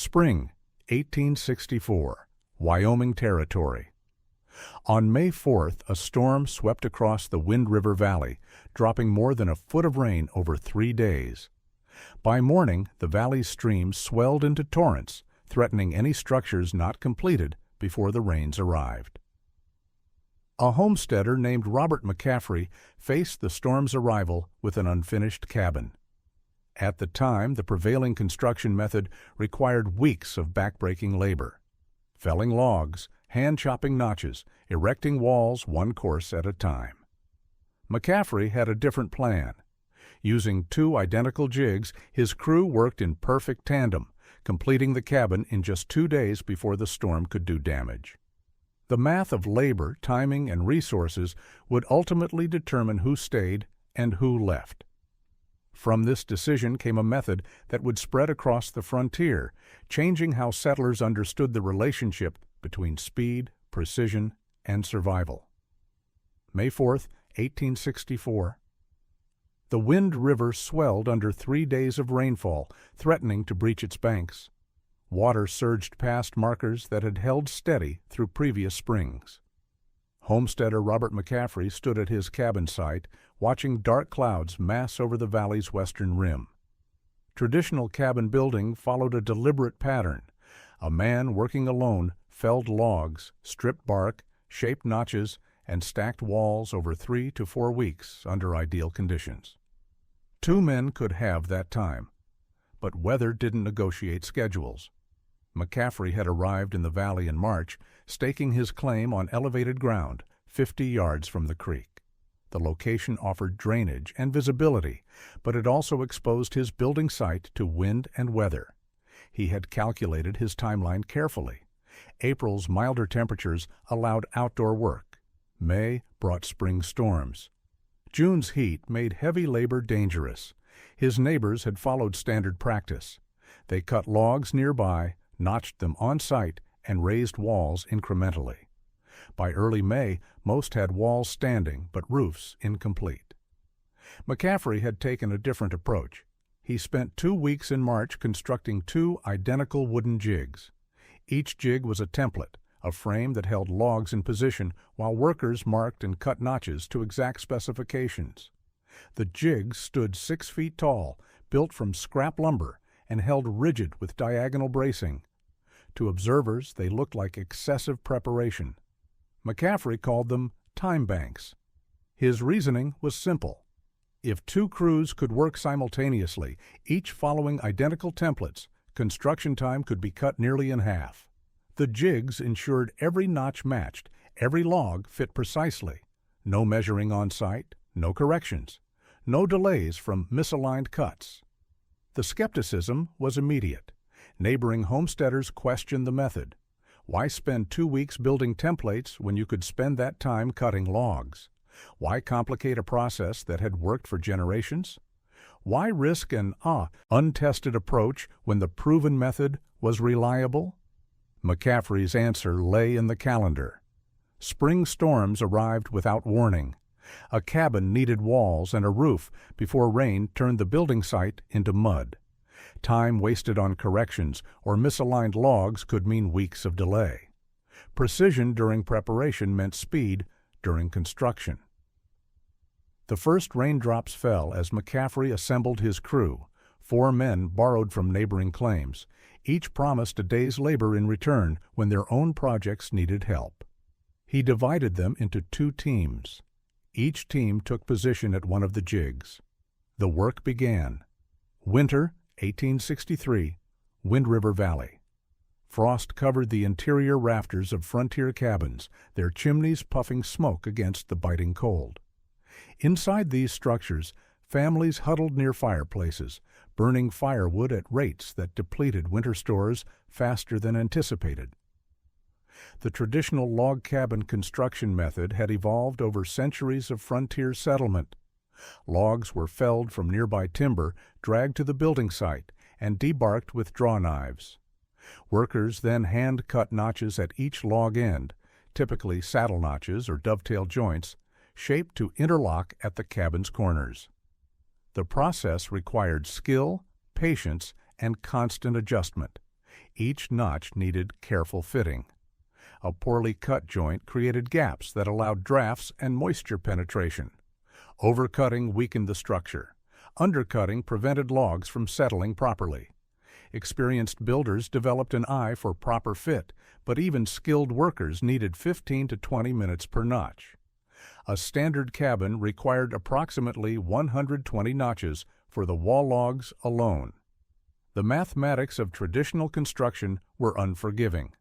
Spring, 1864, Wyoming Territory. On May 4th, a storm swept across the Wind River Valley, dropping more than a foot of rain over 3 days. By morning, the valley's streams swelled into torrents, threatening any structures not completed before the rains arrived. A homesteader named Robert McCaffrey faced the storm's arrival with an unfinished cabin. At the time, the prevailing construction method required weeks of backbreaking labor. Felling logs, hand-chopping notches, erecting walls one course at a time. McCaffrey had a different plan. Using 2 identical jigs, his crew worked in perfect tandem, completing the cabin in just 2 days before the storm could do damage. The math of labor, timing, and resources would ultimately determine who stayed and who left. From this decision came a method that would spread across the frontier, changing how settlers understood the relationship between speed, precision, and survival. May 4th, 1864. The Wind River swelled under 3 days of rainfall, threatening to breach its banks. Water surged past markers that had held steady through previous springs. Homesteader Robert McCaffrey stood at his cabin site, watching dark clouds mass over the valley's western rim. Traditional cabin building followed a deliberate pattern. A man working alone felled logs, stripped bark, shaped notches, and stacked walls over 3 to 4 weeks under ideal conditions. 2 men could have that time, but weather didn't negotiate schedules. McCaffrey had arrived in the valley in March, staking his claim on elevated ground, 50 yards from the creek. The location offered drainage and visibility, but it also exposed his building site to wind and weather. He had calculated his timeline carefully. April's milder temperatures allowed outdoor work. May brought spring storms. June's heat made heavy labor dangerous. His neighbors had followed standard practice. They cut logs nearby, notched them on site, and raised walls incrementally. By early May, most had walls standing, but roofs incomplete. McCaffrey had taken a different approach. He spent 2 weeks in March constructing 2 identical wooden jigs. Each jig was a template, a frame that held logs in position while workers marked and cut notches to exact specifications. The jigs stood 6 feet tall, built from scrap lumber, and held rigid with diagonal bracing. To observers, they looked like excessive preparation. McCaffrey called them time banks. His reasoning was simple. If 2 crews could work simultaneously, each following identical templates, construction time could be cut nearly in half. The jigs ensured every notch matched, every log fit precisely. No measuring on site, no corrections, no delays from misaligned cuts. The skepticism was immediate. Neighboring homesteaders questioned the method. Why spend 2 weeks building templates when you could spend that time cutting logs? Why complicate a process that had worked for generations? Why risk an untested approach when the proven method was reliable? McCaffrey's answer lay in the calendar. Spring storms arrived without warning. A cabin needed walls and a roof before rain turned the building site into mud. Time wasted on corrections or misaligned logs could mean weeks of delay. Precision during preparation meant speed during construction. The first raindrops fell as McCaffrey assembled his crew. 4 men borrowed from neighboring claims. Each promised a day's labor in return when their own projects needed help. He divided them into 2 teams. Each team took position at one of the jigs. The work began. Winter, 1863, Wind River Valley. Frost covered the interior rafters of frontier cabins, their chimneys puffing smoke against the biting cold. Inside these structures, families huddled near fireplaces, burning firewood at rates that depleted winter stores faster than anticipated. The traditional log cabin construction method had evolved over centuries of frontier settlement. Logs were felled from nearby timber, dragged to the building site, and debarked with draw knives. Workers then hand-cut notches at each log end, typically saddle notches or dovetail joints, shaped to interlock at the cabin's corners. The process required skill, patience, and constant adjustment. Each notch needed careful fitting. A poorly cut joint created gaps that allowed drafts and moisture penetration. Overcutting weakened the structure. Undercutting prevented logs from settling properly. Experienced builders developed an eye for proper fit, but even skilled workers needed 15 to 20 minutes per notch. A standard cabin required approximately 120 notches for the wall logs alone. The mathematics of traditional construction were unforgiving.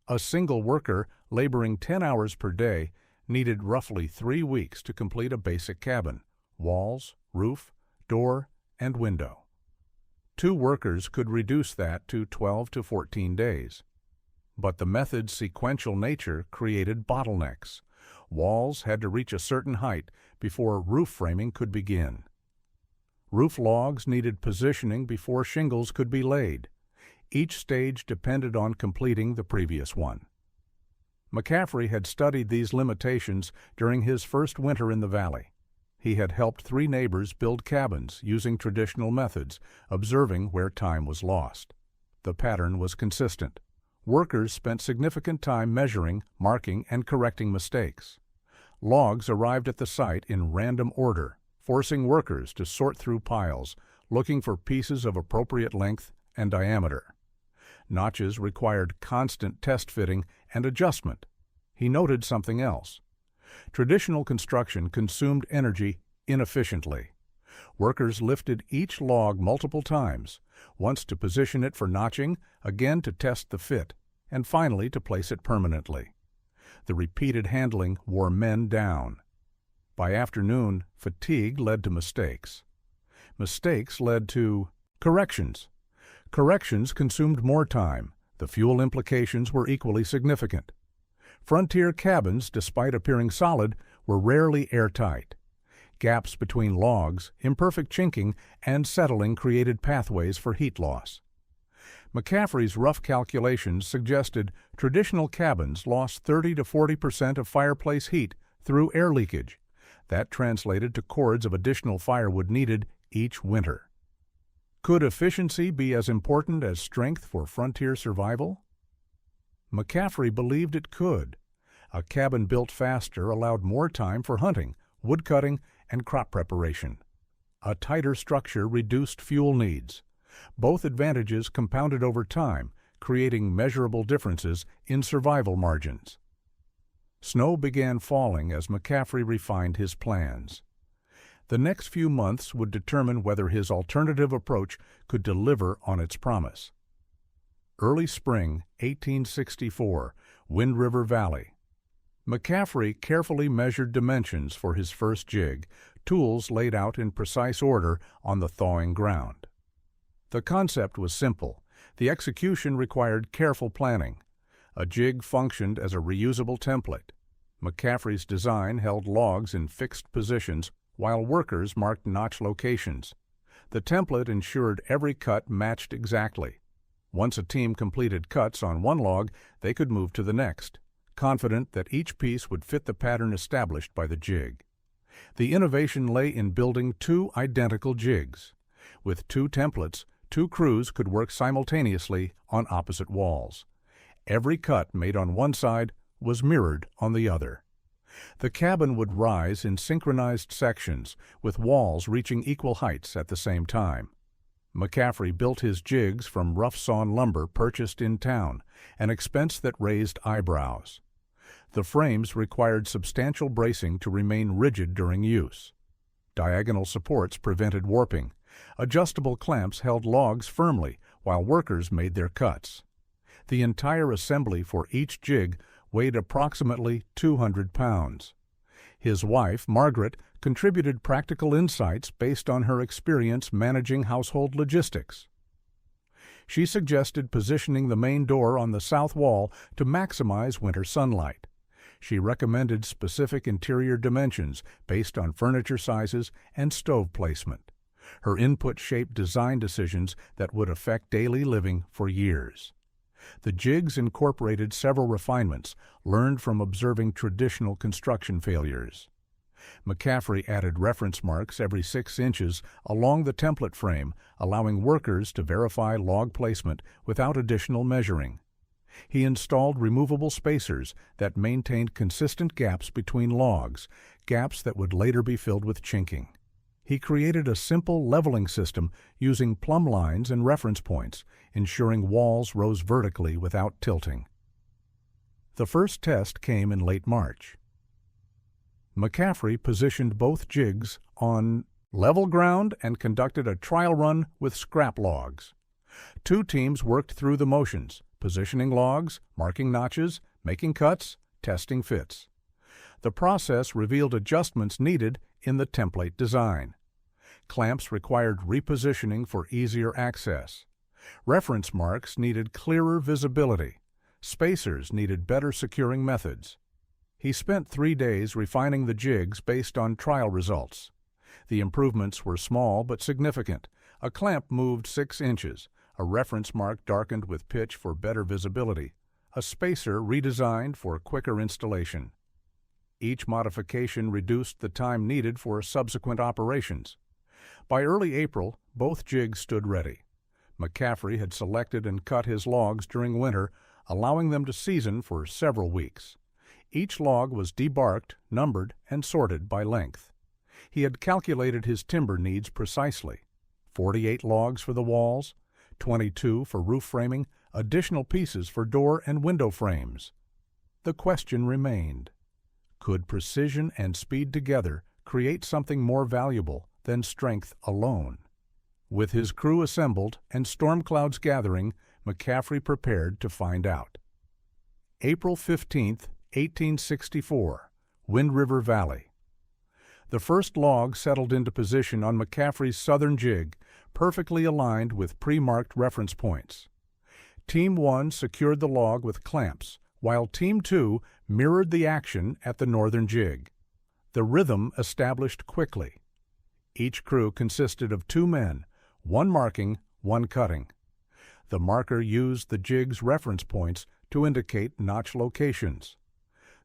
A single worker, laboring 10 hours per day, needed roughly 3 weeks to complete a basic cabin: walls, roof, door, and window. 2 workers could reduce that to 12 to 14 days. But the method's sequential nature created bottlenecks. Walls had to reach a certain height before roof framing could begin. Roof logs needed positioning before shingles could be laid. Each stage depended on completing the previous one. McCaffrey had studied these limitations during his first winter in the valley. He had helped 3 neighbors build cabins using traditional methods, observing where time was lost. The pattern was consistent. Workers spent significant time measuring, marking, and correcting mistakes. Logs arrived at the site in random order, forcing workers to sort through piles, looking for pieces of appropriate length and diameter. Notches required constant test fitting and adjustment. He noted something else. Traditional construction consumed energy inefficiently. Workers lifted each log multiple times, once to position it for notching, again to test the fit, and finally to place it permanently. The repeated handling wore men down. By afternoon, fatigue led to mistakes. Mistakes led to corrections. Corrections consumed more time. The fuel implications were equally significant. Frontier cabins, despite appearing solid, were rarely airtight. Gaps between logs, imperfect chinking, and settling created pathways for heat loss. McCaffrey's rough calculations suggested traditional cabins lost 30 to 40% of fireplace heat through air leakage. That translated to cords of additional firewood needed each winter. Could efficiency be as important as strength for frontier survival? McCaffrey believed it could. A cabin built faster allowed more time for hunting, woodcutting, and crop preparation. A tighter structure reduced fuel needs. Both advantages compounded over time, creating measurable differences in survival margins. Snow began falling as McCaffrey refined his plans. The next few months would determine whether his alternative approach could deliver on its promise. Early spring, 1864, Wind River Valley. McCaffrey carefully measured dimensions for his first jig, tools laid out in precise order on the thawing ground. The concept was simple. The execution required careful planning. A jig functioned as a reusable template. McCaffrey's design held logs in fixed positions while workers marked notch locations. The template ensured every cut matched exactly. Once a team completed cuts on one log, they could move to the next, confident that each piece would fit the pattern established by the jig. The innovation lay in building 2 identical jigs. With 2 templates, 2 crews could work simultaneously on opposite walls. Every cut made on one side was mirrored on the other. The cabin would rise in synchronized sections, with walls reaching equal heights at the same time. McCaffrey built his jigs from rough-sawn lumber purchased in town, an expense that raised eyebrows. The frames required substantial bracing to remain rigid during use. Diagonal supports prevented warping. Adjustable clamps held logs firmly while workers made their cuts. The entire assembly for each jig weighed approximately 200 pounds. His wife, Margaret, contributed practical insights based on her experience managing household logistics. She suggested positioning the main door on the south wall to maximize winter sunlight. She recommended specific interior dimensions based on furniture sizes and stove placement. Her input shaped design decisions that would affect daily living for years. The jigs incorporated several refinements learned from observing traditional construction failures. McCaffrey added reference marks every 6 inches along the template frame, allowing workers to verify log placement without additional measuring. He installed removable spacers that maintained consistent gaps between logs, gaps that would later be filled with chinking. He created a simple leveling system using plumb lines and reference points, ensuring walls rose vertically without tilting. The first test came in late March. McCaffrey positioned both jigs on level ground and conducted a trial run with scrap logs. 2 teams worked through the motions, positioning logs, marking notches, making cuts, testing fits. The process revealed adjustments needed in the template design. Clamps required repositioning for easier access. Reference marks needed clearer visibility. Spacers needed better securing methods. He spent 3 days refining the jigs based on trial results. The improvements were small but significant. A clamp moved 6 inches, a reference mark darkened with pitch for better visibility, a spacer redesigned for quicker installation. Each modification reduced the time needed for subsequent operations. By early April, both jigs stood ready. McCaffrey had selected and cut his logs during winter, allowing them to season for several weeks. Each log was debarked, numbered, and sorted by length. He had calculated his timber needs precisely: 48 logs for the walls, 22 for roof framing, additional pieces for door and window frames. The question remained: could precision and speed together create something more valuable than strength alone? With his crew assembled and storm clouds gathering, McCaffrey prepared to find out. April 15, 1864, Wind River Valley. The first log settled into position on McCaffrey's southern jig, perfectly aligned with pre-marked reference points. Team 1 secured the log with clamps, while Team 2 mirrored the action at the northern jig. The rhythm established quickly. Each crew consisted of 2 men, 1 marking, 1 cutting. The marker used the jig's reference points to indicate notch locations.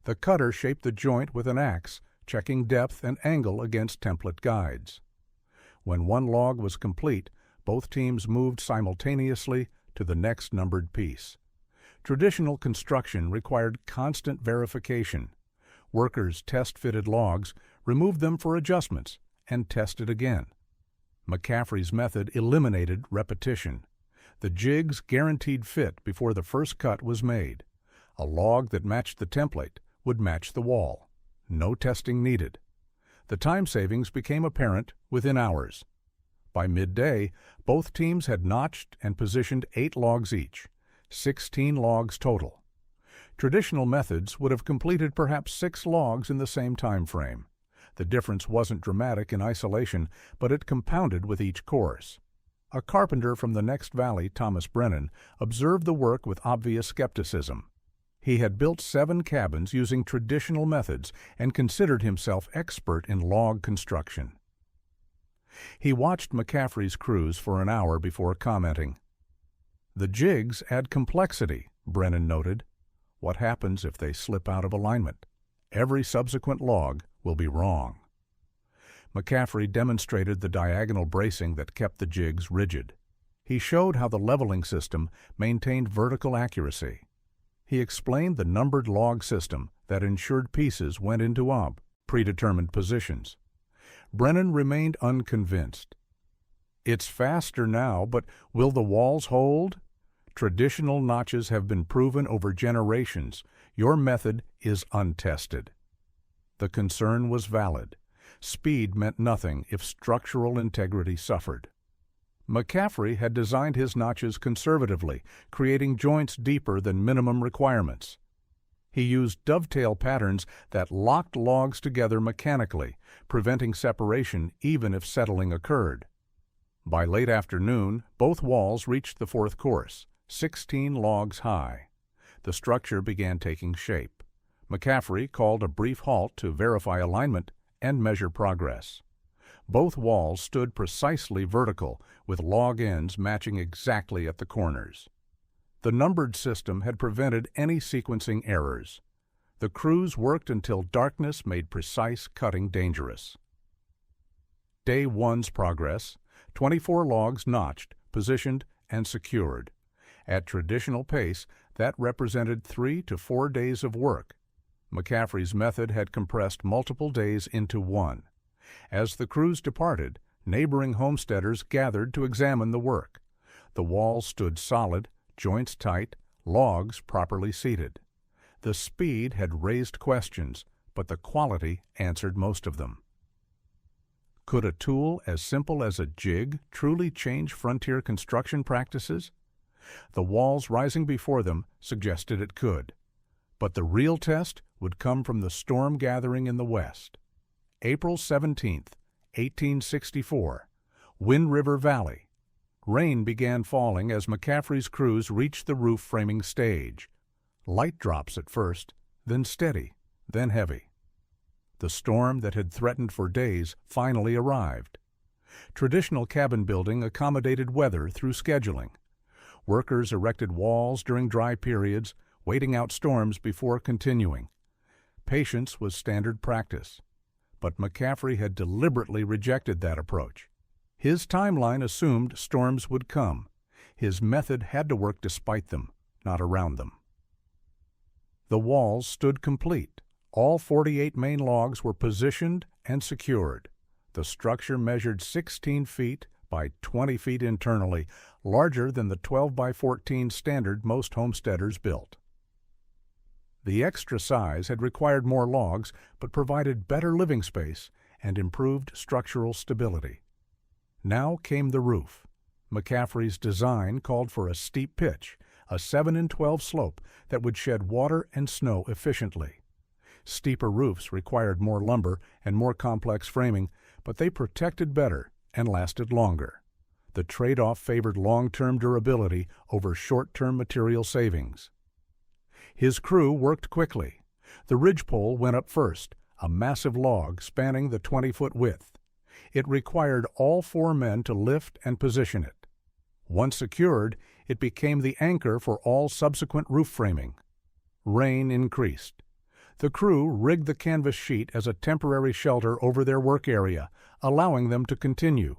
The cutter shaped the joint with an axe, checking depth and angle against template guides. When 1 log was complete, both teams moved simultaneously to the next numbered piece. Traditional construction required constant verification. Workers test-fitted logs, removed them for adjustments, and tested again. McCaffrey's method eliminated repetition. The jigs guaranteed fit before the first cut was made. A log that matched the template would match the wall. No testing needed. The time savings became apparent within hours. By midday, both teams had notched and positioned 8 logs each, 16 logs total. Traditional methods would have completed perhaps 6 logs in the same time frame. The difference wasn't dramatic in isolation, but it compounded with each course. A carpenter from the next valley, Thomas Brennan, observed the work with obvious skepticism. He had built 7 cabins using traditional methods and considered himself expert in log construction. He watched McCaffrey's crews for an hour before commenting. "The jigs add complexity," Brennan noted. "What happens if they slip out of alignment? Every subsequent log will be wrong." McCaffrey demonstrated the diagonal bracing that kept the jigs rigid. He showed how the leveling system maintained vertical accuracy. He explained the numbered log system that ensured pieces went into predetermined positions. Brennan remained unconvinced. "It's faster now, but will the walls hold? Traditional notches have been proven over generations. Your method is untested." The concern was valid. Speed meant nothing if structural integrity suffered. McCaffrey had designed his notches conservatively, creating joints deeper than minimum requirements. He used dovetail patterns that locked logs together mechanically, preventing separation even if settling occurred. By late afternoon, both walls reached the 4th course, 16 logs high. The structure began taking shape. McCaffrey called a brief halt to verify alignment and measure progress. Both walls stood precisely vertical, with log ends matching exactly at the corners. The numbered system had prevented any sequencing errors. The crews worked until darkness made precise cutting dangerous. Day 1's progress: 24 logs notched, positioned, and secured. At traditional pace, that represented 3 to 4 days of work. McCaffrey's method had compressed multiple days into one. As the crews departed, neighboring homesteaders gathered to examine the work. The walls stood solid, joints tight, logs properly seated. The speed had raised questions, but the quality answered most of them. Could a tool as simple as a jig truly change frontier construction practices? The walls rising before them suggested it could. But the real test would come from the storm gathering in the west. April 17, 1864, Wind River Valley. Rain began falling as McCaffrey's crews reached the roof framing stage. Light drops at first, then steady, then heavy. The storm that had threatened for days finally arrived. Traditional cabin building accommodated weather through scheduling. Workers erected walls during dry periods, waiting out storms before continuing. Patience was standard practice. But McCaffrey had deliberately rejected that approach. His timeline assumed storms would come. His method had to work despite them, not around them. The walls stood complete. All 48 main logs were positioned and secured. The structure measured 16 feet by 20 feet internally, larger than the 12 by 14 standard most homesteaders built. The extra size had required more logs, but provided better living space and improved structural stability. Now came the roof. McCaffrey's design called for a steep pitch, a 7-in-12 slope that would shed water and snow efficiently. Steeper roofs required more lumber and more complex framing, but they protected better and lasted longer. The trade-off favored long-term durability over short-term material savings. His crew worked quickly. The ridgepole went up first, a massive log spanning the 20-foot width. It required all 4 men to lift and position it. Once secured, it became the anchor for all subsequent roof framing. Rain increased. The crew rigged the canvas sheet as a temporary shelter over their work area, allowing them to continue,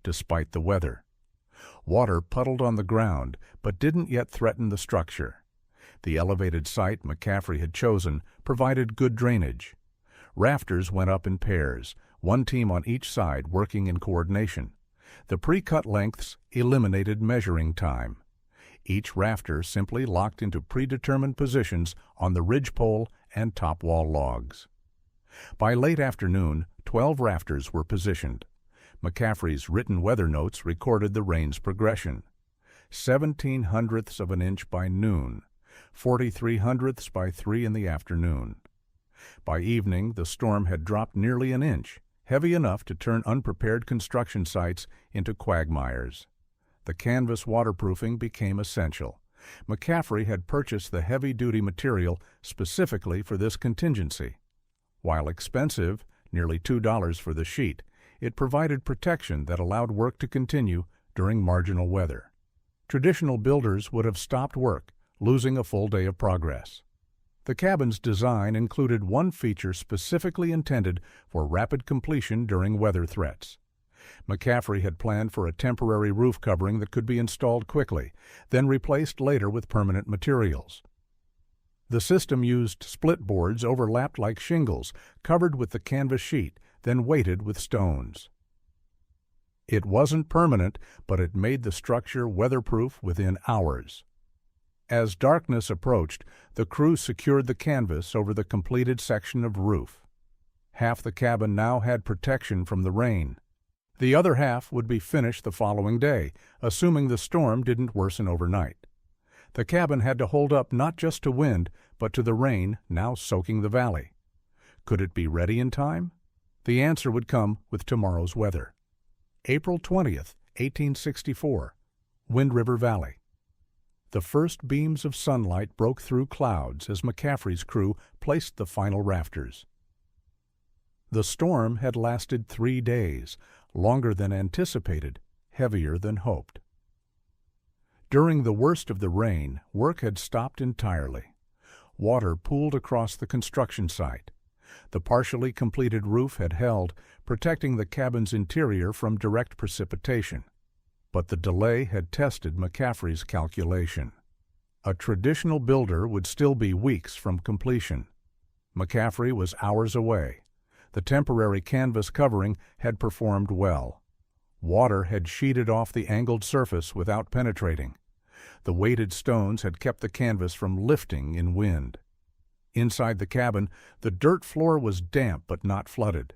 despite the weather. Water puddled on the ground, but didn't yet threaten the structure. The elevated site McCaffrey had chosen provided good drainage. Rafters went up in pairs, one team on each side working in coordination. The pre-cut lengths eliminated measuring time. Each rafter simply locked into predetermined positions on the ridgepole and top wall logs. By late afternoon, 12 rafters were positioned. McCaffrey's written weather notes recorded the rain's progression. 17/100ths of an inch by noon, 43/100ths by 3 in the afternoon. By evening, the storm had dropped nearly an inch, heavy enough to turn unprepared construction sites into quagmires. The canvas waterproofing became essential. McCaffrey had purchased the heavy-duty material specifically for this contingency. While expensive, nearly $2 for the sheet, it provided protection that allowed work to continue during marginal weather. Traditional builders would have stopped work, losing a full day of progress. The cabin's design included one feature specifically intended for rapid completion during weather threats. McCaffrey had planned for a temporary roof covering that could be installed quickly, then replaced later with permanent materials. The system used split boards overlapped like shingles, covered with the canvas sheet, then weighted with stones. It wasn't permanent, but it made the structure weatherproof within hours. As darkness approached, the crew secured the canvas over the completed section of roof. Half the cabin now had protection from the rain. The other half would be finished the following day, assuming the storm didn't worsen overnight. The cabin had to hold up not just to wind, but to the rain now soaking the valley. Could it be ready in time? The answer would come with tomorrow's weather. April 20th, 1864, Wind River Valley. The first beams of sunlight broke through clouds as McCaffrey's crew placed the final rafters. The storm had lasted 3 days, longer than anticipated, heavier than hoped. During the worst of the rain, work had stopped entirely. Water pooled across the construction site. The partially completed roof had held, protecting the cabin's interior from direct precipitation. But the delay had tested McCaffrey's calculation. A traditional builder would still be weeks from completion. McCaffrey was hours away. The temporary canvas covering had performed well. Water had sheeted off the angled surface without penetrating. The weighted stones had kept the canvas from lifting in wind. Inside the cabin, the dirt floor was damp but not flooded.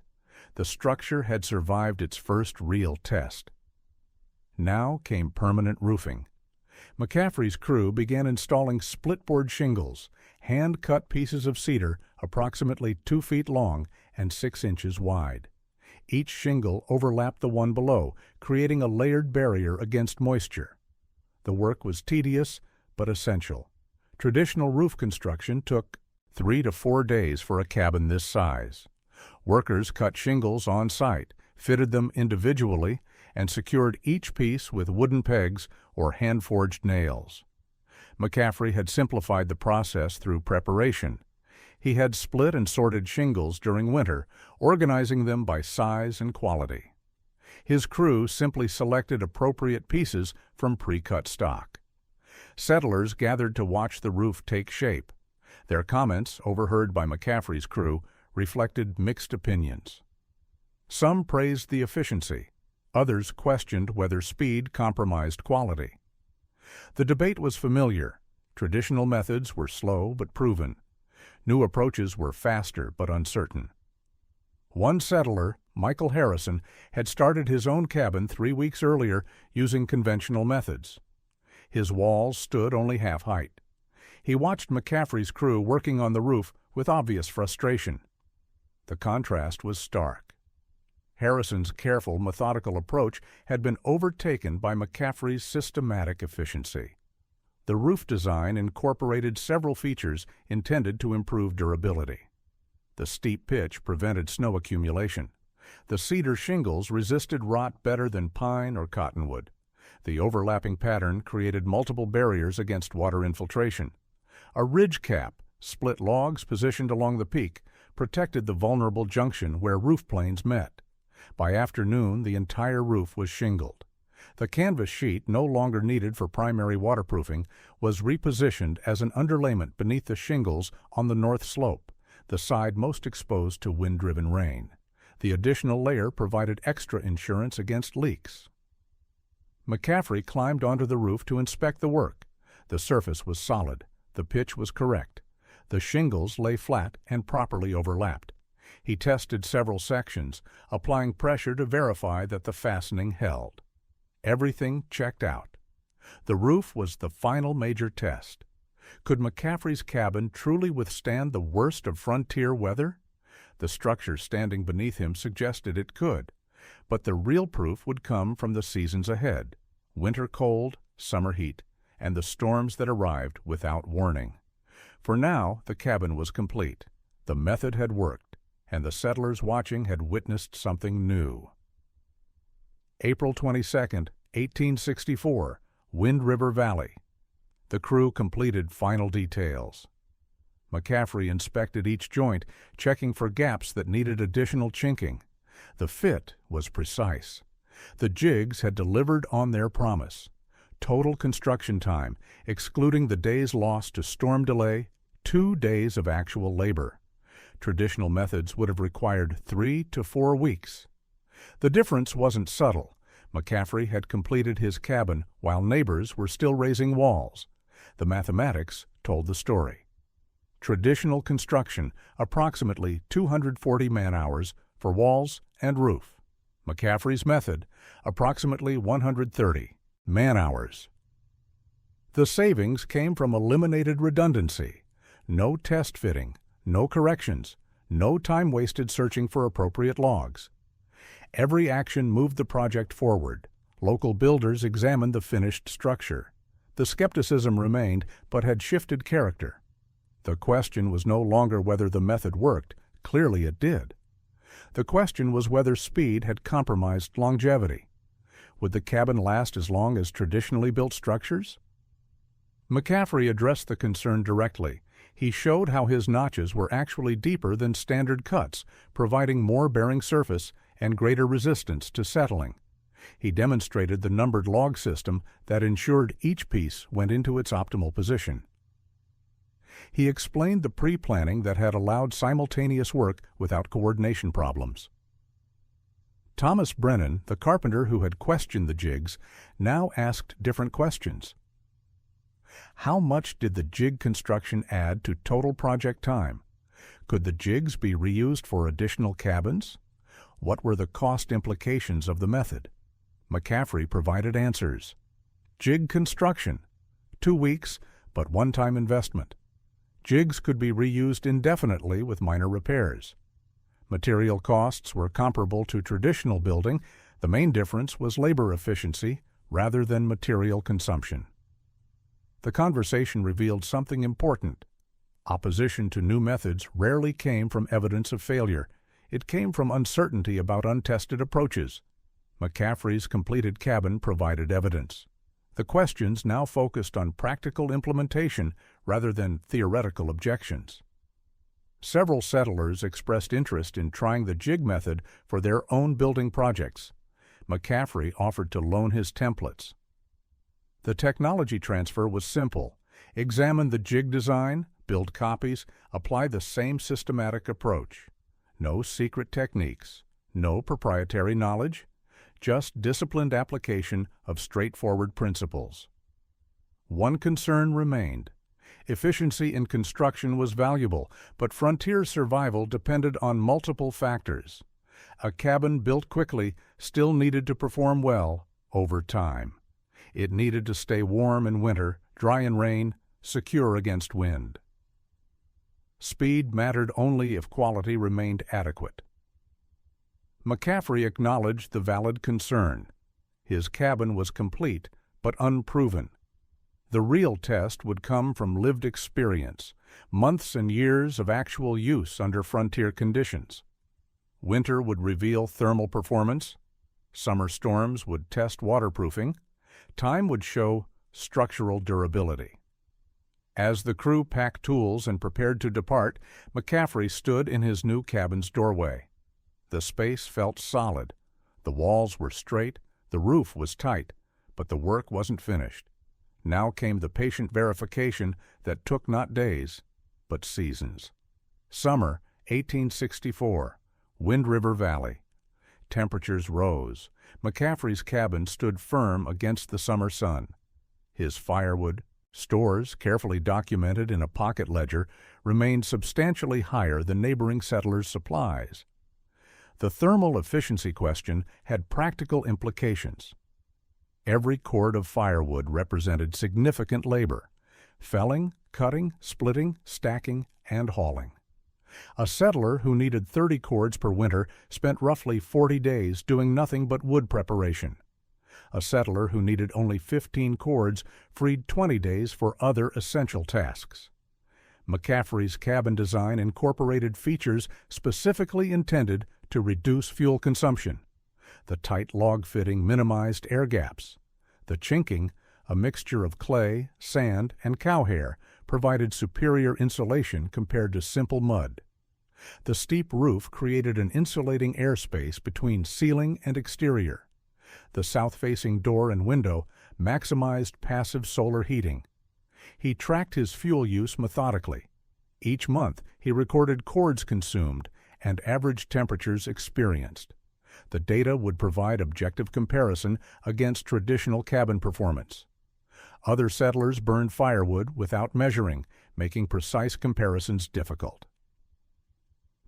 The structure had survived its first real test. Now came permanent roofing. McCaffrey's crew began installing split-board shingles, hand-cut pieces of cedar approximately 2 feet long and 6 inches wide. Each shingle overlapped the one below, creating a layered barrier against moisture. The work was tedious but essential. Traditional roof construction took 3 to 4 days for a cabin this size. Workers cut shingles on site, fitted them individually, and secured each piece with wooden pegs or hand-forged nails. McCaffrey had simplified the process through preparation. He had split and sorted shingles during winter, organizing them by size and quality. His crew simply selected appropriate pieces from pre-cut stock. Settlers gathered to watch the roof take shape. Their comments, overheard by McCaffrey's crew, reflected mixed opinions. Some praised the efficiency. Others questioned whether speed compromised quality. The debate was familiar. Traditional methods were slow but proven. New approaches were faster but uncertain. One settler, Michael Harrison, had started his own cabin 3 weeks earlier using conventional methods. His walls stood only half height. He watched McCaffrey's crew working on the roof with obvious frustration. The contrast was stark. Harrison's careful, methodical approach had been overtaken by McCaffrey's systematic efficiency. The roof design incorporated several features intended to improve durability. The steep pitch prevented snow accumulation. The cedar shingles resisted rot better than pine or cottonwood. The overlapping pattern created multiple barriers against water infiltration. A ridge cap, split logs positioned along the peak, protected the vulnerable junction where roof planes met. By afternoon, the entire roof was shingled. The canvas sheet, no longer needed for primary waterproofing, was repositioned as an underlayment beneath the shingles on the north slope, the side most exposed to wind-driven rain. The additional layer provided extra insurance against leaks. McCaffrey climbed onto the roof to inspect the work. The surface was solid. The pitch was correct. The shingles lay flat and properly overlapped. He tested several sections, applying pressure to verify that the fastening held. Everything checked out. The roof was the final major test. Could McCaffrey's cabin truly withstand the worst of frontier weather? The structure standing beneath him suggested it could, but the real proof would come from the seasons ahead: winter cold, summer heat, and the storms that arrived without warning. For now, the cabin was complete. The method had worked, and the settlers watching had witnessed something new. April 22, 1864, Wind River Valley. The crew completed final details. McCaffrey inspected each joint, checking for gaps that needed additional chinking. The fit was precise. The jigs had delivered on their promise. Total construction time, excluding the days lost to storm delay, 2 days of actual labor. Traditional methods would have required 3 to 4 weeks. The difference wasn't subtle. McCaffrey had completed his cabin while neighbors were still raising walls. The mathematics told the story. Traditional construction, approximately 240 man-hours for walls and roof. McCaffrey's method, approximately 130 man-hours. The savings came from eliminated redundancy. No test fitting, no corrections, no time wasted searching for appropriate logs. Every action moved the project forward. Local builders examined the finished structure. The skepticism remained, but had shifted character. The question was no longer whether the method worked. Clearly it did. The question was whether speed had compromised longevity. Would the cabin last as long as traditionally built structures? McCaffrey addressed the concern directly. He showed how his notches were actually deeper than standard cuts, providing more bearing surface and greater resistance to settling. He demonstrated the numbered log system that ensured each piece went into its optimal position. He explained the pre-planning that had allowed simultaneous work without coordination problems. Thomas Brennan, the carpenter who had questioned the jigs, now asked different questions. How much did the jig construction add to total project time? Could the jigs be reused for additional cabins? What were the cost implications of the method? McCaffrey provided answers. Jig construction, 2 weeks, but one-time investment. Jigs could be reused indefinitely with minor repairs. Material costs were comparable to traditional building. The main difference was labor efficiency rather than material consumption. The conversation revealed something important. Opposition to new methods rarely came from evidence of failure. It came from uncertainty about untested approaches. McCaffrey's completed cabin provided evidence. The questions now focused on practical implementation rather than theoretical objections. Several settlers expressed interest in trying the jig method for their own building projects. McCaffrey offered to loan his templates. The technology transfer was simple. Examine the jig design, build copies, apply the same systematic approach. No secret techniques, no proprietary knowledge, just disciplined application of straightforward principles. One concern remained. Efficiency in construction was valuable, but frontier survival depended on multiple factors. A cabin built quickly still needed to perform well over time. It needed to stay warm in winter, dry in rain, secure against wind. Speed mattered only if quality remained adequate. McCaffrey acknowledged the valid concern. His cabin was complete, but unproven. The real test would come from lived experience, months and years of actual use under frontier conditions. Winter would reveal thermal performance. Summer storms would test waterproofing. Time would show structural durability. As the crew packed tools and prepared to depart, McCaffrey stood in his new cabin's doorway. The space felt solid. The walls were straight, the roof was tight, but the work wasn't finished. Now came the patient verification that took not days, but seasons. Summer, 1864, Wind River Valley. Temperatures rose. McCaffrey's cabin stood firm against the summer sun. His firewood, stores carefully documented in a pocket ledger, remained substantially higher than neighboring settlers' supplies. The thermal efficiency question had practical implications. Every cord of firewood represented significant labor: felling, cutting, splitting, stacking, and hauling. A settler who needed 30 cords per winter spent roughly 40 days doing nothing but wood preparation. A settler who needed only 15 cords freed 20 days for other essential tasks. McCaffrey's cabin design incorporated features specifically intended to reduce fuel consumption. The tight log fitting minimized air gaps. The chinking, a mixture of clay, sand, and cow hair, provided superior insulation compared to simple mud. The steep roof created an insulating airspace between ceiling and exterior. The south-facing door and window maximized passive solar heating. He tracked his fuel use methodically. Each month, he recorded cords consumed and average temperatures experienced. The data would provide objective comparison against traditional cabin performance. Other settlers burned firewood without measuring, making precise comparisons difficult.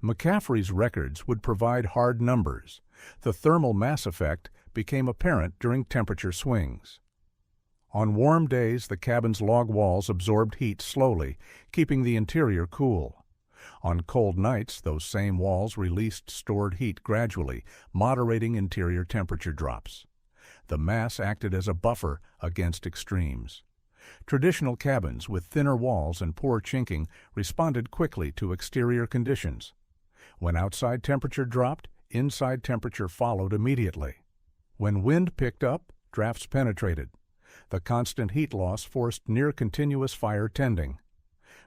McCaffrey's records would provide hard numbers. The thermal mass effect became apparent during temperature swings. On warm days, the cabin's log walls absorbed heat slowly, keeping the interior cool. On cold nights, those same walls released stored heat gradually, moderating interior temperature drops. The mass acted as a buffer against extremes. Traditional cabins with thinner walls and poor chinking responded quickly to exterior conditions. When outside temperature dropped, inside temperature followed immediately. When wind picked up, drafts penetrated. The constant heat loss forced near-continuous fire tending.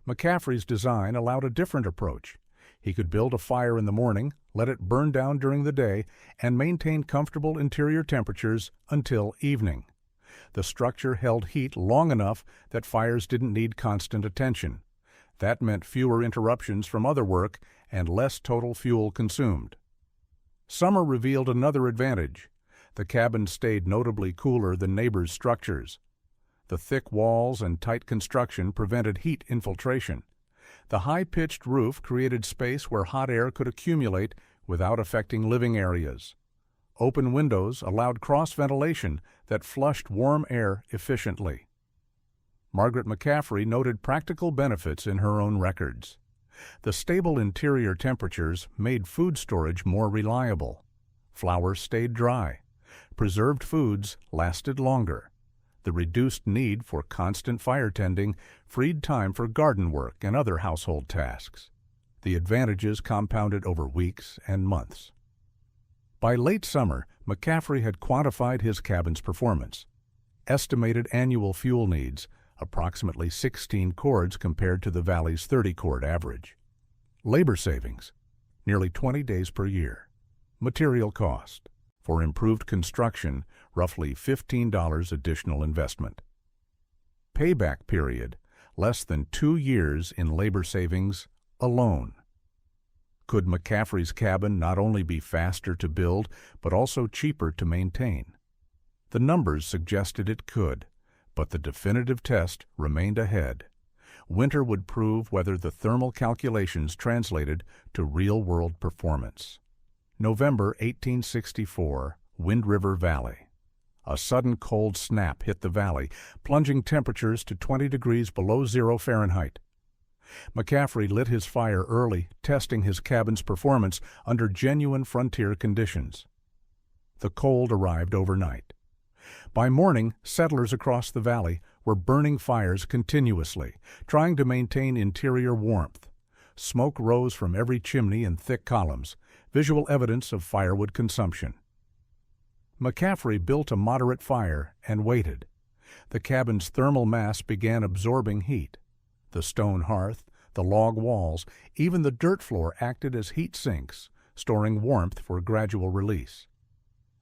McCaffrey's design allowed a different approach. He could build a fire in the morning, let it burn down during the day, and maintain comfortable interior temperatures until evening. The structure held heat long enough that fires didn't need constant attention. That meant fewer interruptions from other work and less total fuel consumed. Summer revealed another advantage. The cabin stayed notably cooler than neighbors' structures. The thick walls and tight construction prevented heat infiltration. The high-pitched roof created space where hot air could accumulate without affecting living areas. Open windows allowed cross-ventilation that flushed warm air efficiently. Margaret McCaffrey noted practical benefits in her own records. The stable interior temperatures made food storage more reliable. Flour stayed dry. Preserved foods lasted longer. The reduced need for constant fire tending freed time for garden work and other household tasks. The advantages compounded over weeks and months. By late summer, McCaffrey had quantified his cabin's performance. Estimated annual fuel needs, approximately 16 cords compared to the valley's 30-cord average. Labor savings, nearly 20 days per year. Material cost, for improved construction, roughly $15 additional investment. Payback period, less than 2 years in labor savings alone. Could McCaffrey's cabin not only be faster to build, but also cheaper to maintain? The numbers suggested it could, but the definitive test remained ahead. Winter would prove whether the thermal calculations translated to real-world performance. November 1864, Wind River Valley. A sudden cold snap hit the valley, plunging temperatures to 20 degrees below zero Fahrenheit. McCaffrey lit his fire early, testing his cabin's performance under genuine frontier conditions. The cold arrived overnight. By morning, settlers across the valley were burning fires continuously, trying to maintain interior warmth. Smoke rose from every chimney in thick columns, visual evidence of firewood consumption. McCaffrey built a moderate fire and waited. The cabin's thermal mass began absorbing heat. The stone hearth, the log walls, even the dirt floor acted as heat sinks, storing warmth for gradual release.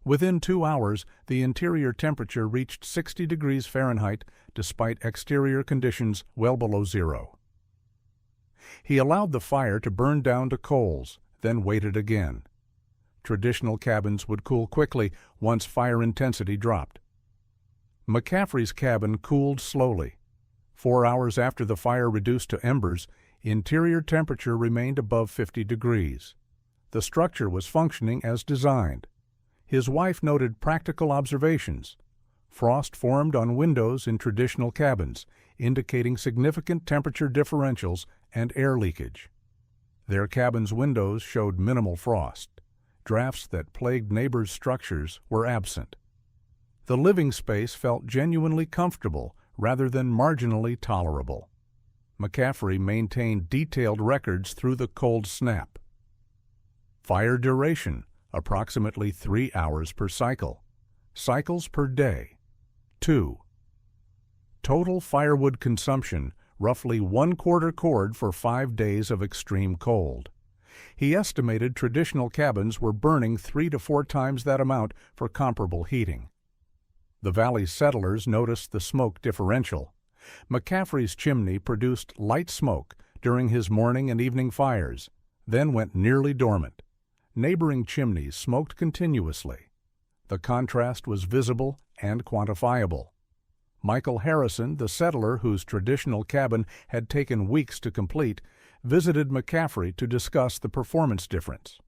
Within 2 hours, the interior temperature reached 60 degrees Fahrenheit despite exterior conditions well below zero. He allowed the fire to burn down to coals, then waited again. Traditional cabins would cool quickly once fire intensity dropped. McCaffrey's cabin cooled slowly. 4 hours after the fire reduced to embers, interior temperature remained above 50 degrees. The structure was functioning as designed. His wife noted practical observations. Frost formed on windows in traditional cabins, indicating significant temperature differentials and air leakage. Their cabin's windows showed minimal frost. Drafts that plagued neighbors' structures were absent. The living space felt genuinely comfortable rather than marginally tolerable. McCaffrey maintained detailed records through the cold snap. Fire duration, approximately 3 hours per cycle. Cycles per day, 2. Total firewood consumption, roughly 1/4 cord for 5 days of extreme cold. He estimated traditional cabins were burning 3 to 4 times that amount for comparable heating. The valley's settlers noticed the smoke differential. McCaffrey's chimney produced light smoke during his morning and evening fires, then went nearly dormant. Neighboring chimneys smoked continuously. The contrast was visible and quantifiable. Michael Harrison, the settler whose traditional cabin had taken weeks to complete, visited McCaffrey to discuss the performance difference.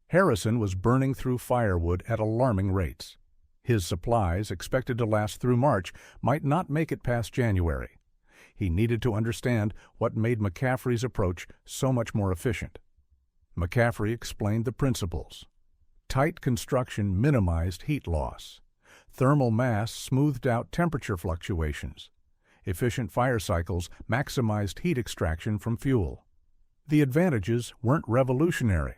Harrison was burning through firewood at alarming rates. His supplies, expected to last through March, might not make it past January. He needed to understand what made McCaffrey's approach so much more efficient. McCaffrey explained the principles. Tight construction minimized heat loss. Thermal mass smoothed out temperature fluctuations. Efficient fire cycles maximized heat extraction from fuel. The advantages weren't revolutionary.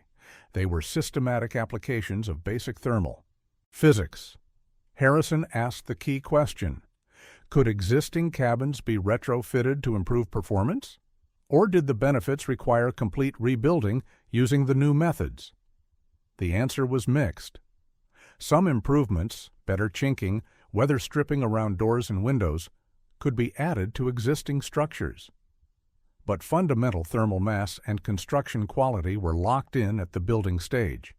They were systematic applications of basic thermal physics. Harrison asked the key question: could existing cabins be retrofitted to improve performance? Or did the benefits require complete rebuilding using the new methods? The answer was mixed. Some improvements, better chinking, weather stripping around doors and windows, could be added to existing structures. But fundamental thermal mass and construction quality were locked in at the building stage.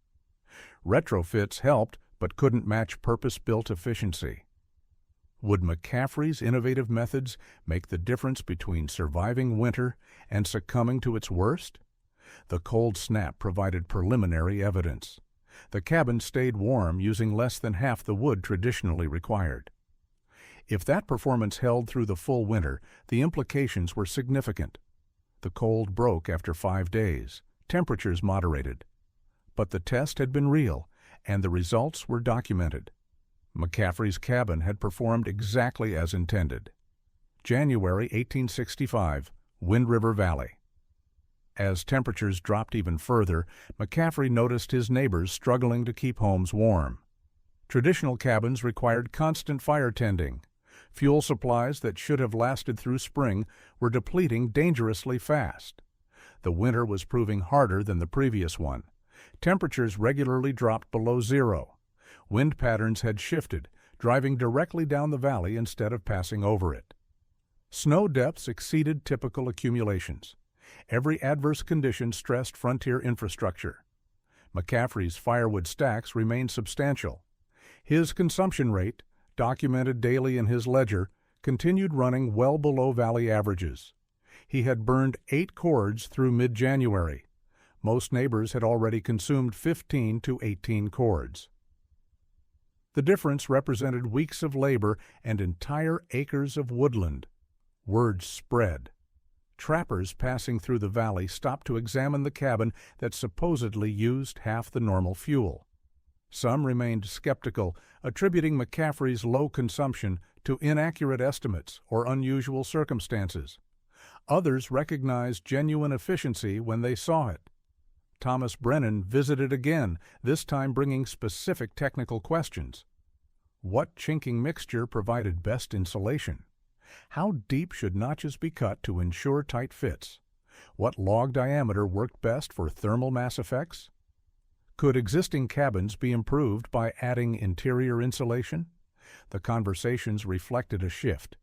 Retrofits helped but couldn't match purpose-built efficiency. Would McCaffrey's innovative methods make the difference between surviving winter and succumbing to its worst? The cold snap provided preliminary evidence. The cabin stayed warm using less than half the wood traditionally required. If that performance held through the full winter, the implications were significant. The cold broke after 5 days. Temperatures moderated. But the test had been real, and the results were documented. McCaffrey's cabin had performed exactly as intended. January 1865, Wind River Valley. As temperatures dropped even further, McCaffrey noticed his neighbors struggling to keep homes warm. Traditional cabins required constant fire tending. Fuel supplies that should have lasted through spring were depleting dangerously fast. The winter was proving harder than the previous one. Temperatures regularly dropped below zero. Wind patterns had shifted, driving directly down the valley instead of passing over it. Snow depths exceeded typical accumulations. Every adverse condition stressed frontier infrastructure. McCaffrey's firewood stacks remained substantial. His consumption rate, documented daily in his ledger, continued running well below valley averages. He had burned 8 cords through mid-January. Most neighbors had already consumed 15 to 18 cords. The difference represented weeks of labor and entire acres of woodland. Word spread. Trappers passing through the valley stopped to examine the cabin that supposedly used half the normal fuel. Some remained skeptical, attributing McCaffrey's low consumption to inaccurate estimates or unusual circumstances. Others recognized genuine efficiency when they saw it. Thomas Brennan visited again, this time bringing specific technical questions. What chinking mixture provided best insulation? How deep should notches be cut to ensure tight fits? What log diameter worked best for thermal mass effects? Could existing cabins be improved by adding interior insulation? The conversations reflected a shift.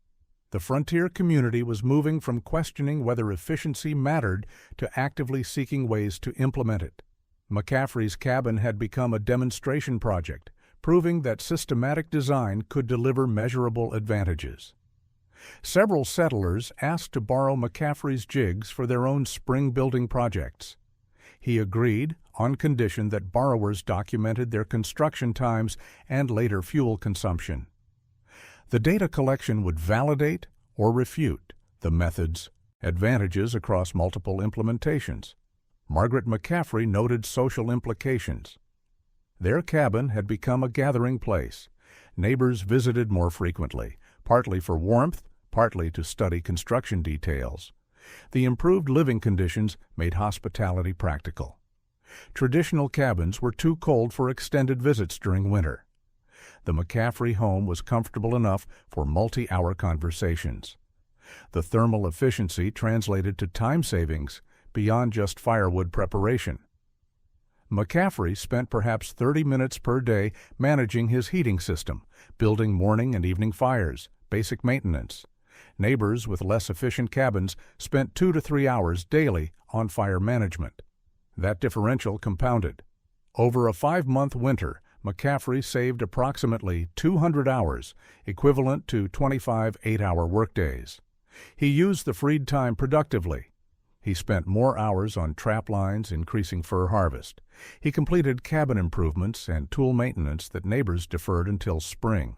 The frontier community was moving from questioning whether efficiency mattered to actively seeking ways to implement it. McCaffrey's cabin had become a demonstration project, proving that systematic design could deliver measurable advantages. Several settlers asked to borrow McCaffrey's jigs for their own spring building projects. He agreed on condition that borrowers documented their construction times and later fuel consumption. The data collection would validate or refute the method's advantages across multiple implementations. Margaret McCaffrey noted social implications. Their cabin had become a gathering place. Neighbors visited more frequently, partly for warmth, partly to study construction details. The improved living conditions made hospitality practical. Traditional cabins were too cold for extended visits during winter. The McCaffrey home was comfortable enough for multi-hour conversations. The thermal efficiency translated to time savings beyond just firewood preparation. McCaffrey spent perhaps 30 minutes per day managing his heating system, building morning and evening fires, basic maintenance. Neighbors with less efficient cabins spent 2 to 3 hours daily on fire management. That differential compounded. Over a 5-month winter, McCaffrey saved approximately 200 hours, equivalent to 25 8-hour workdays. He used the freed time productively. He spent more hours on trap lines, increasing fur harvest. He completed cabin improvements and tool maintenance that neighbors deferred until spring.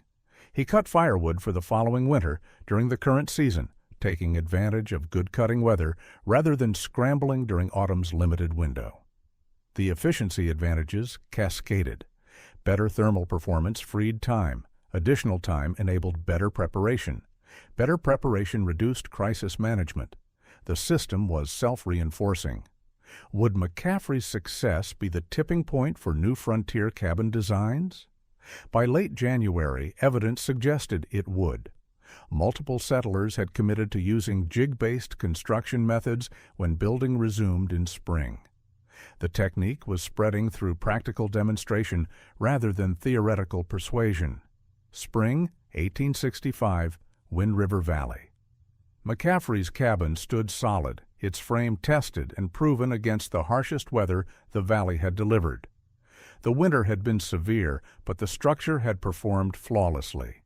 He cut firewood for the following winter during the current season, taking advantage of good cutting weather rather than scrambling during autumn's limited window. The efficiency advantages cascaded. Better thermal performance freed time. Additional time enabled better preparation. Better preparation reduced crisis management. The system was self-reinforcing. Would McCaffrey's success be the tipping point for new frontier cabin designs? By late January, evidence suggested it would. Multiple settlers had committed to using jig-based construction methods when building resumed in spring. The technique was spreading through practical demonstration rather than theoretical persuasion. Spring, 1865, Wind River Valley. McCaffrey's cabin stood solid, its frame tested and proven against the harshest weather the valley had delivered. The winter had been severe, but the structure had performed flawlessly.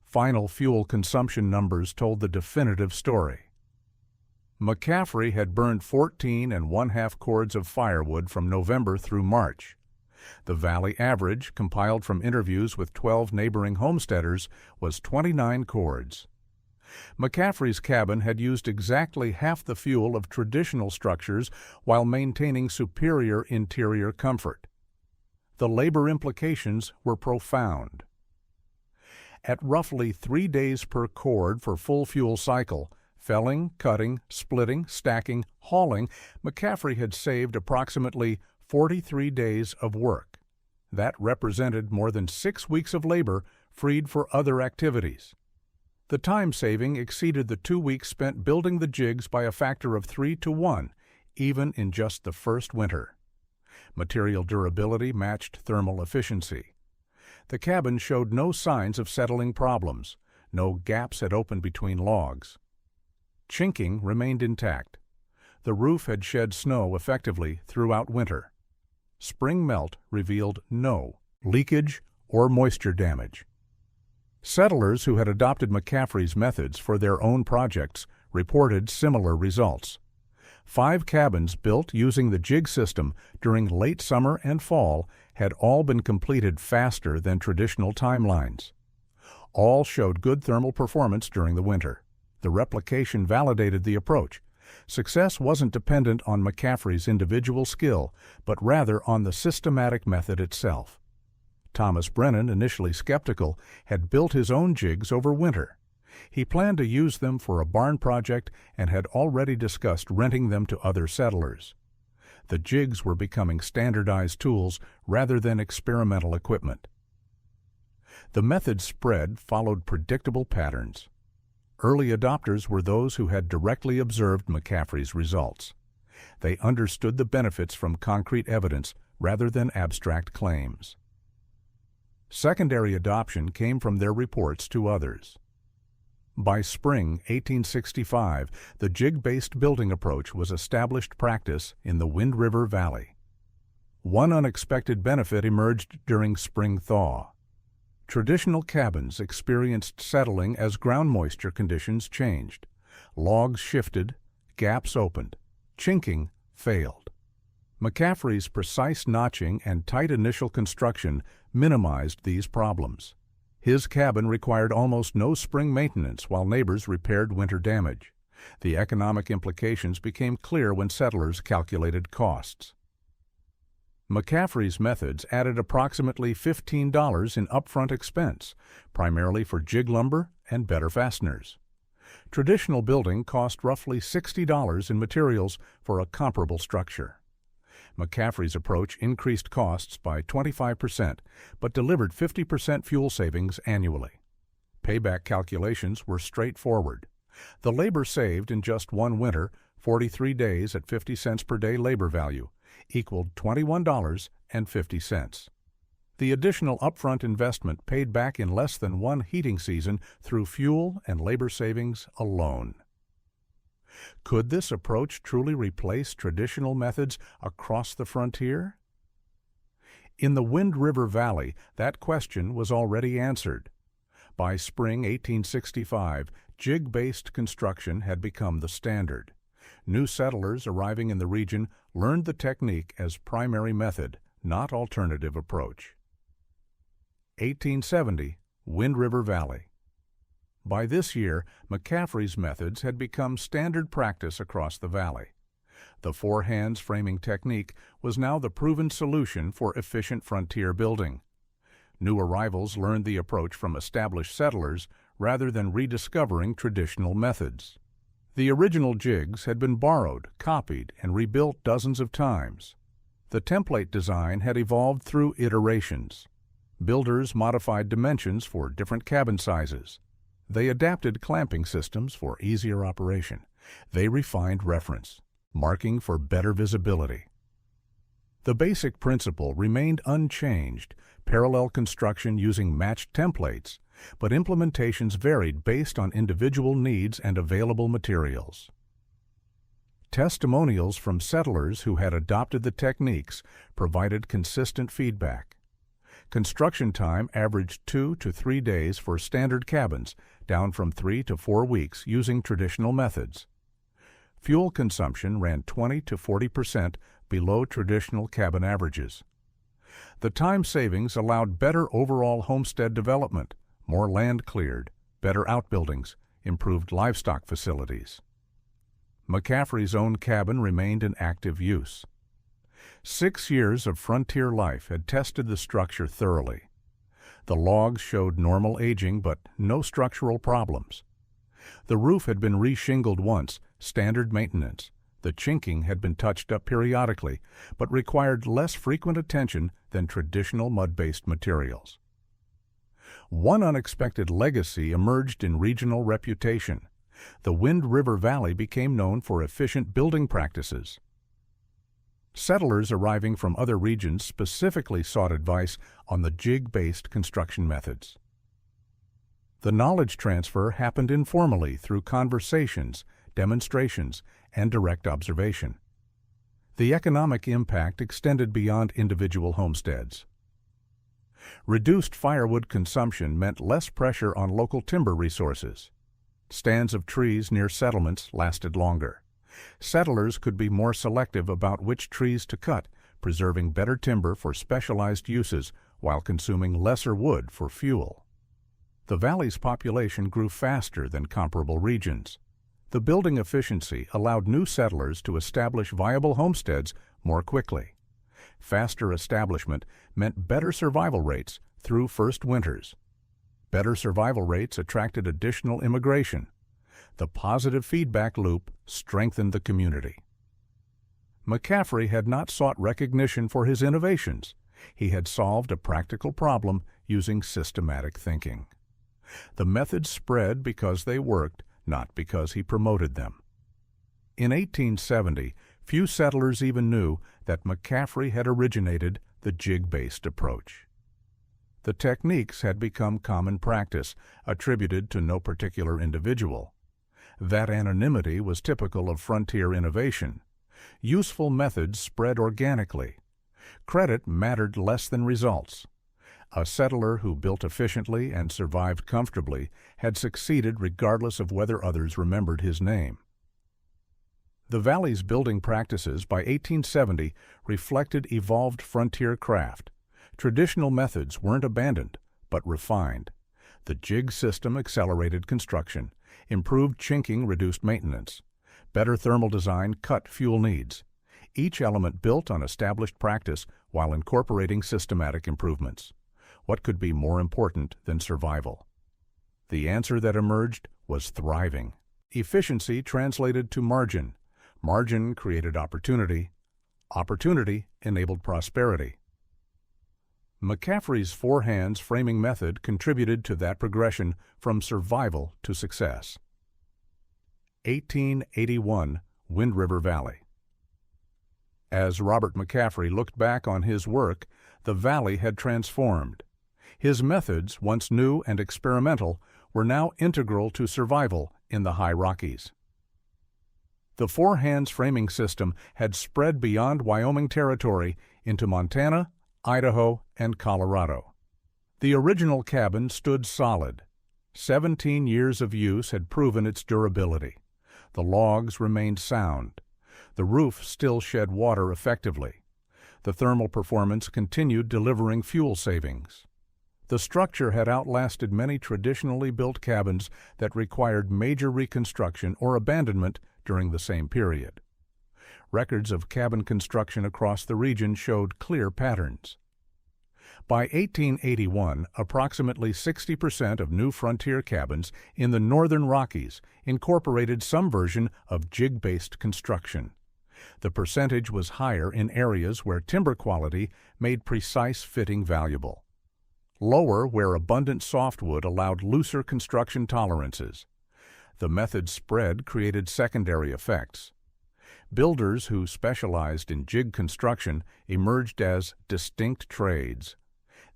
Final fuel consumption numbers told the definitive story. McCaffrey had burned 14 1/2 cords of firewood from November through March. The valley average, compiled from interviews with 12 neighboring homesteaders, was 29 cords. McCaffrey's cabin had used exactly half the fuel of traditional structures while maintaining superior interior comfort. The labor implications were profound. At roughly 3 days per cord for full fuel cycle, felling, cutting, splitting, stacking, hauling, McCaffrey had saved approximately 43 days of work. That represented more than 6 weeks of labor freed for other activities. The time saving exceeded the 2 weeks spent building the jigs by a factor of 3 to 1, even in just the first winter. Material durability matched thermal efficiency. The cabin showed no signs of settling problems. No gaps had opened between logs. Chinking remained intact. The roof had shed snow effectively throughout winter. Spring melt revealed no leakage or moisture damage. Settlers who had adopted McCaffrey's methods for their own projects reported similar results. 5 cabins built using the jig system during late summer and fall had all been completed faster than traditional timelines. All showed good thermal performance during the winter. The replication validated the approach. Success wasn't dependent on McCaffrey's individual skill, but rather on the systematic method itself. Thomas Brennan, initially skeptical, had built his own jigs over winter. He planned to use them for a barn project and had already discussed renting them to other settlers. The jigs were becoming standardized tools rather than experimental equipment. The method spread followed predictable patterns. Early adopters were those who had directly observed McCaffrey's results. They understood the benefits from concrete evidence rather than abstract claims. Secondary adoption came from their reports to others. By spring 1865, the jig-based building approach was established practice in the Wind River Valley. One unexpected benefit emerged during spring thaw. Traditional cabins experienced settling as ground moisture conditions changed. Logs shifted, gaps opened, chinking failed. McCaffrey's precise notching and tight initial construction minimized these problems. His cabin required almost no spring maintenance while neighbors repaired winter damage. The economic implications became clear when settlers calculated costs. McCaffrey's methods added approximately $15 in upfront expense, primarily for jig lumber and better fasteners. Traditional building cost roughly $60 in materials for a comparable structure. McCaffrey's approach increased costs by 25%, but delivered 50% fuel savings annually. Payback calculations were straightforward. The labor saved in just one winter, 43 days at 50 cents per day labor value, equaled $21.50. The additional upfront investment paid back in less than one heating season through fuel and labor savings alone. Could this approach truly replace traditional methods across the frontier? In the Wind River Valley, that question was already answered. By spring 1865, jig-based construction had become the standard. New settlers arriving in the region learned the technique as primary method, not alternative approach. 1870, Wind River Valley. By this year, McCaffrey's methods had become standard practice across the valley. The four-hands framing technique was now the proven solution for efficient frontier building. New arrivals learned the approach from established settlers rather than rediscovering traditional methods. The original jigs had been borrowed, copied, and rebuilt dozens of times. The template design had evolved through iterations. Builders modified dimensions for different cabin sizes. They adapted clamping systems for easier operation. They refined reference, marking for better visibility. The basic principle remained unchanged, parallel construction using matched templates, but implementations varied based on individual needs and available materials. Testimonials from settlers who had adopted the techniques provided consistent feedback. Construction time averaged 2 to 3 days for standard cabins, down from 3 to 4 weeks using traditional methods. Fuel consumption ran 20 to 40% below traditional cabin averages. The time savings allowed better overall homestead development, more land cleared, better outbuildings, improved livestock facilities. McCaffrey's own cabin remained in active use. 6 years of frontier life had tested the structure thoroughly. The logs showed normal aging but no structural problems. The roof had been re-shingled once, standard maintenance. The chinking had been touched up periodically, but required less frequent attention than traditional mud-based materials. One unexpected legacy emerged in regional reputation. The Wind River Valley became known for efficient building practices. Settlers arriving from other regions specifically sought advice on the jig-based construction methods. The knowledge transfer happened informally through conversations, demonstrations, and direct observation. The economic impact extended beyond individual homesteads. Reduced firewood consumption meant less pressure on local timber resources. Stands of trees near settlements lasted longer. Settlers could be more selective about which trees to cut, preserving better timber for specialized uses while consuming lesser wood for fuel. The valley's population grew faster than comparable regions. The building efficiency allowed new settlers to establish viable homesteads more quickly. Faster establishment meant better survival rates through first winters. Better survival rates attracted additional immigration. The positive feedback loop strengthened the community. McCaffrey had not sought recognition for his innovations. He had solved a practical problem using systematic thinking. The methods spread because they worked, not because he promoted them. In 1870, few settlers even knew that McCaffrey had originated the jig-based approach. The techniques had become common practice, attributed to no particular individual. That anonymity was typical of frontier innovation. Useful methods spread organically. Credit mattered less than results. A settler who built efficiently and survived comfortably had succeeded regardless of whether others remembered his name. The valley's building practices by 1870 reflected evolved frontier craft. Traditional methods weren't abandoned, but refined. The jig system accelerated construction. Improved chinking reduced maintenance. Better thermal design cut fuel needs. Each element built on established practice while incorporating systematic improvements. What could be more important than survival? The answer that emerged was thriving. Efficiency translated to margin. Margin created opportunity. Opportunity enabled prosperity. McCaffrey's four-hands framing method contributed to that progression from survival to success. 1881, Wind River Valley. As Robert McCaffrey looked back on his work, the valley had transformed. His methods, once new and experimental, were now integral to survival in the high Rockies. The four-hands framing system had spread beyond Wyoming Territory into Montana, Idaho, and Colorado. The original cabin stood solid. 17 years of use had proven its durability. The logs remained sound. The roof still shed water effectively. The thermal performance continued delivering fuel savings. The structure had outlasted many traditionally built cabins that required major reconstruction or abandonment during the same period. Records of cabin construction across the region showed clear patterns. By 1881, approximately 60% of new frontier cabins in the northern Rockies incorporated some version of jig-based construction. The percentage was higher in areas where timber quality made precise fitting valuable. lower where abundant softwood allowed looser construction tolerances. The method's spread created secondary effects. Builders who specialized in jig construction emerged as distinct trades.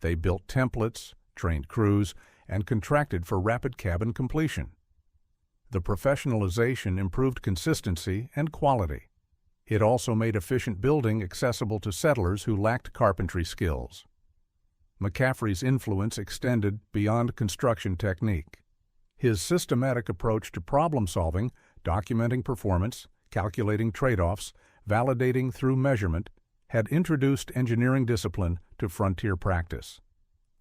They built templates, trained crews, and contracted for rapid cabin completion. The professionalization improved consistency and quality. It also made efficient building accessible to settlers who lacked carpentry skills. McCaffrey's influence extended beyond construction technique. His systematic approach to problem-solving, documenting performance, calculating trade-offs, validating through measurement, had introduced engineering discipline to frontier practice.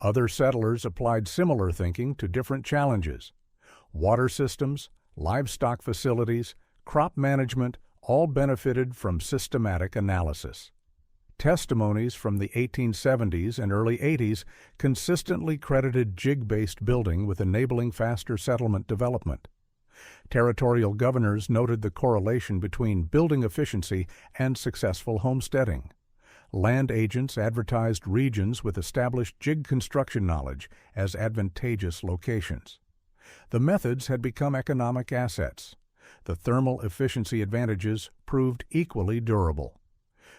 Other settlers applied similar thinking to different challenges. Water systems, livestock facilities, crop management all benefited from systematic analysis. Testimonies from the 1870s and early 80s consistently credited jig-based building with enabling faster settlement development. Territorial governors noted the correlation between building efficiency and successful homesteading. Land agents advertised regions with established jig construction knowledge as advantageous locations. The methods had become economic assets. The thermal efficiency advantages proved equally durable.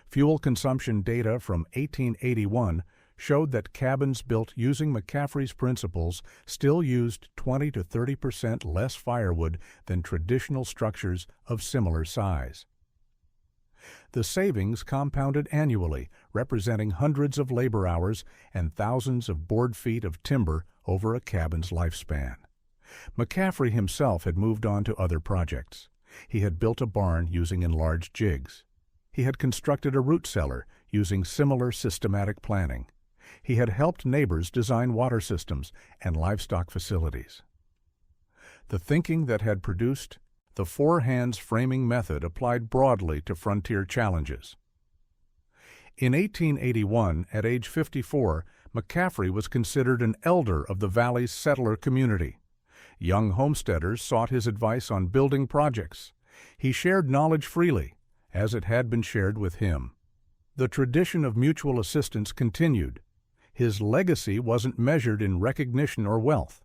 Fuel consumption data from 1881 showed that cabins built using McCaffrey's principles still used 20 to 30% less firewood than traditional structures of similar size. The savings compounded annually, representing hundreds of labor hours and thousands of board feet of timber over a cabin's lifespan. McCaffrey himself had moved on to other projects. He had built a barn using enlarged jigs. He had constructed a root cellar using similar systematic planning. He had helped neighbors design water systems and livestock facilities. The thinking that had produced the four-hands framing method applied broadly to frontier challenges. In 1881, at age 54, McCaffrey was considered an elder of the valley's settler community. Young homesteaders sought his advice on building projects. He shared knowledge freely, as it had been shared with him. The tradition of mutual assistance continued. His legacy wasn't measured in recognition or wealth.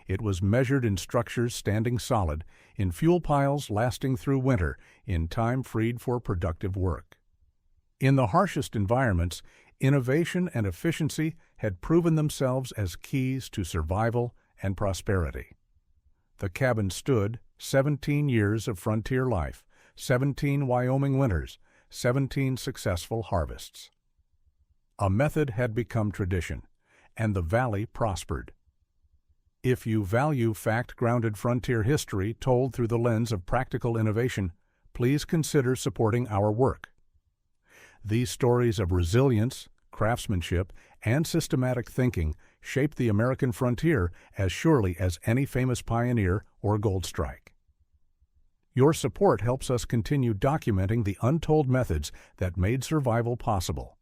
It was measured in structures standing solid, in fuel piles lasting through winter, in time freed for productive work. In the harshest environments, innovation and efficiency had proven themselves as keys to survival and prosperity. The cabin stood 17 years of frontier life, 17 Wyoming winters, 17 successful harvests. A method had become tradition, and the valley prospered. If you value fact-grounded frontier history told through the lens of practical innovation, please consider supporting our work. These stories of resilience, craftsmanship, and systematic thinking shaped the American frontier as surely as any famous pioneer or gold strike. Your support helps us continue documenting the untold methods that made survival possible.